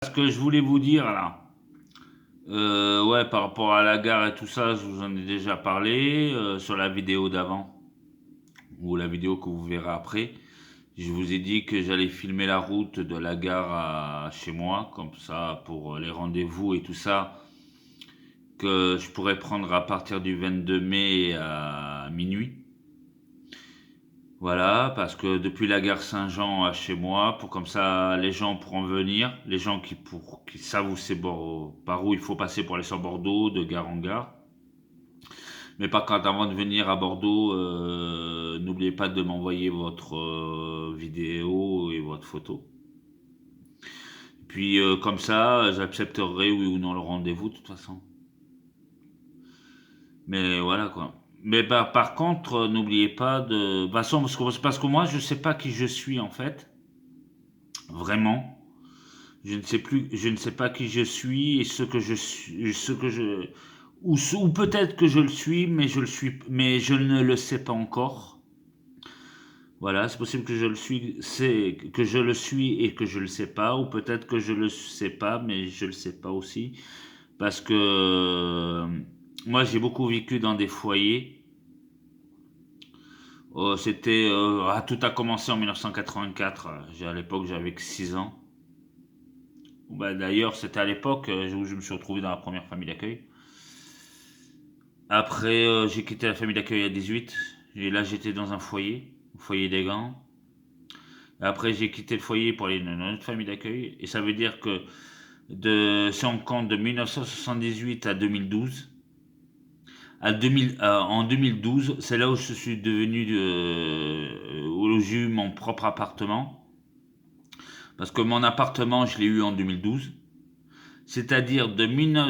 Ce que je voulais vous dire là, ouais, par rapport à la gare et tout ça, je vous en ai déjà parlé sur la vidéo d'avant ou la vidéo que vous verrez après. Je vous ai dit que j'allais filmer la route de la gare à chez moi, comme ça pour les rendez-vous et tout ça, que je pourrais prendre à partir du 22 mai à minuit. Voilà, parce que depuis la gare Saint-Jean à chez moi, pour comme ça les gens pourront venir, les gens qui savent où c'est par où il faut passer pour aller sur Bordeaux, de gare en gare. Mais par contre, avant de venir à Bordeaux, n'oubliez pas de m'envoyer votre vidéo et votre photo. Puis comme ça, j'accepterai oui ou non le rendez-vous de toute façon. Mais voilà quoi. Mais bah, par contre, n'oubliez pas de. De toute façon, parce que moi, je sais pas qui je suis en fait, vraiment. Je ne sais plus, je ne sais pas qui je suis et ce que je suis, ce que je, ou peut-être que je le suis, mais je ne le sais pas encore. Voilà, c'est possible que je le suis, c'est que je le suis et que je le sais pas, ou peut-être que je le sais pas, mais je le sais pas aussi, parce que moi j'ai beaucoup vécu dans des foyers. Tout a commencé en 1984. À l'époque j'avais que 6 ans. Bah, d'ailleurs, c'était à l'époque où je me suis retrouvé dans la première famille d'accueil. Après, j'ai quitté la famille d'accueil à 18. Et là, j'étais dans un foyer, au foyer des gants. Après, j'ai quitté le foyer pour aller dans une autre famille d'accueil. Et ça veut dire que si on compte de 1978 à 2012, en 2012, c'est là où je suis devenu, où j'ai eu mon propre appartement. Parce que mon appartement, je l'ai eu en 2012. C'est-à-dire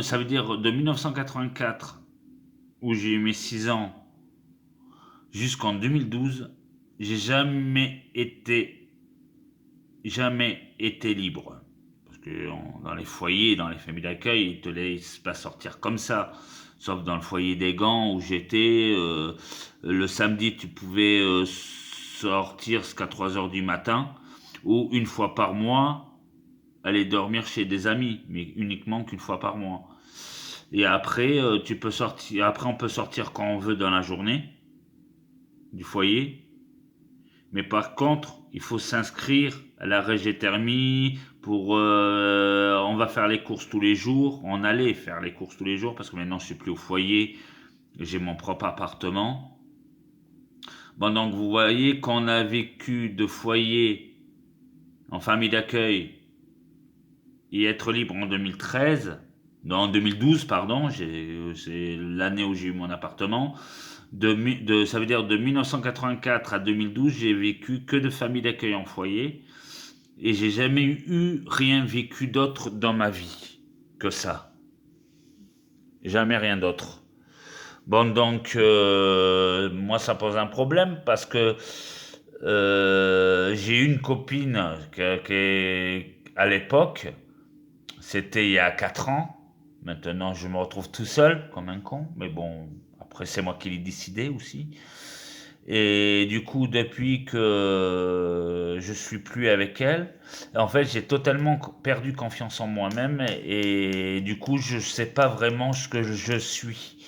ça veut dire de 1984 où j'ai eu mes 6 ans jusqu'en 2012, j'ai jamais été libre. Parce que dans les foyers, dans les familles d'accueil, ils te laissent pas sortir comme ça. Sauf dans le foyer des gants où j'étais, le samedi tu pouvais sortir jusqu'à 3 heures du matin, ou une fois par mois, aller dormir chez des amis, mais uniquement qu'une fois par mois. Et après, tu peux sortir. Après, on peut sortir quand on veut dans la journée du foyer. Mais par contre, il faut s'inscrire à la Régéthermie pour. On va faire les courses tous les jours. On allait faire les courses tous les jours parce que maintenant je suis plus au foyer. J'ai mon propre appartement. Bon, donc vous voyez qu'on a vécu de foyer en famille d'accueil et être libre en 2013. Non, en 2012, pardon. C'est l'année où j'ai eu mon appartement. Ça veut dire de 1984 à 2012, j'ai vécu que de famille d'accueil en foyer. Et j'ai jamais eu rien vécu d'autre dans ma vie que ça. Jamais rien d'autre. Bon, donc, moi, ça pose un problème parce que j'ai eu une copine à l'époque, c'était il y a 4 ans. Maintenant, je me retrouve tout seul, comme un con. Mais bon, après, c'est moi qui l'ai décidé aussi. Et du coup, depuis que je suis plus avec elle, en fait, j'ai totalement perdu confiance en moi-même et du coup, je sais pas vraiment ce que je suis.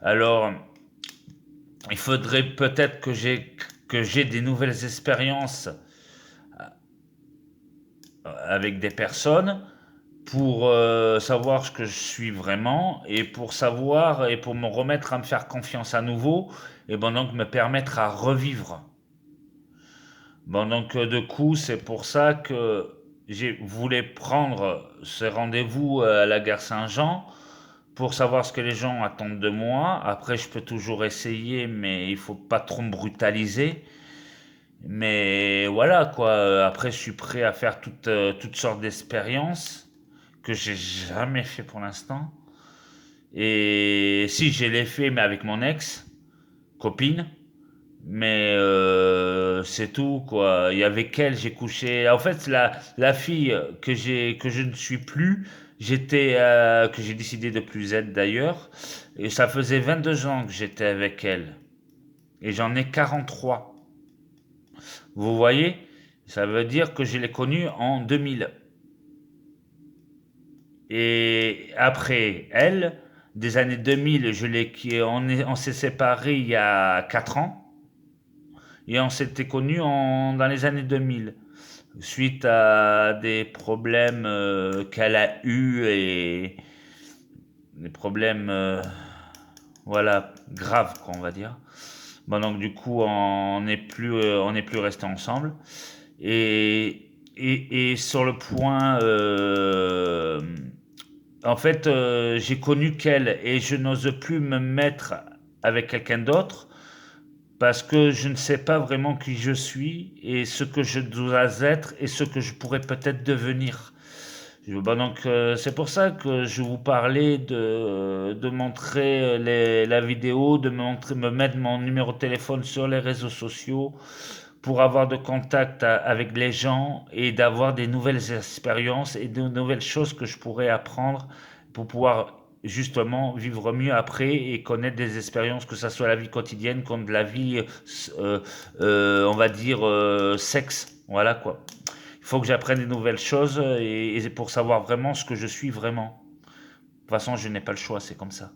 Alors, il faudrait peut-être que j'ai des nouvelles expériences avec des personnes pour savoir ce que je suis vraiment et pour savoir et pour me remettre à me faire confiance à nouveau et bon donc me permettre à revivre. Bon, donc, du coup, c'est pour ça que j'ai voulu prendre ce rendez-vous à la gare Saint-Jean pour savoir ce que les gens attendent de moi. Après, je peux toujours essayer, mais il faut pas trop me brutaliser. Mais voilà, quoi. Après, je suis prêt à faire toutes sortes d'expériences que j'ai jamais fait pour l'instant. Et si, j'ai les fait, mais avec mon ex, copine. Mais c'est tout, quoi. Il y avait qu'elle, j'ai couché. En fait, la fille que je ne suis plus, que j'ai décidé de plus être d'ailleurs. Et ça faisait 22 ans que j'étais avec elle. Et j'en ai 43. Vous voyez? Ça veut dire que je l'ai connue en 2000. Et après elle, des années 2000, on s'est séparés il y a 4 ans. Et on s'était connus dans les années 2000 suite à des problèmes qu'elle a eus et des problèmes voilà graves quoi, on va dire. Bon donc du coup on n'est plus resté ensemble et sur le point en fait j'ai connu qu'elle et je n'ose plus me mettre avec quelqu'un d'autre parce que je ne sais pas vraiment qui je suis et ce que je dois être et ce que je pourrais peut-être devenir. Bon, donc c'est pour ça que je vous parlais de montrer la vidéo, de me mettre mon numéro de téléphone sur les réseaux sociaux pour avoir de contact avec les gens et d'avoir des nouvelles expériences et de nouvelles choses que je pourrais apprendre pour pouvoir justement vivre mieux après et connaître des expériences, que ça soit la vie quotidienne comme de la vie, on va dire, sexe. Voilà quoi. Il faut que j'apprenne des nouvelles choses et pour savoir vraiment ce que je suis vraiment. De toute façon, je n'ai pas le choix, c'est comme ça.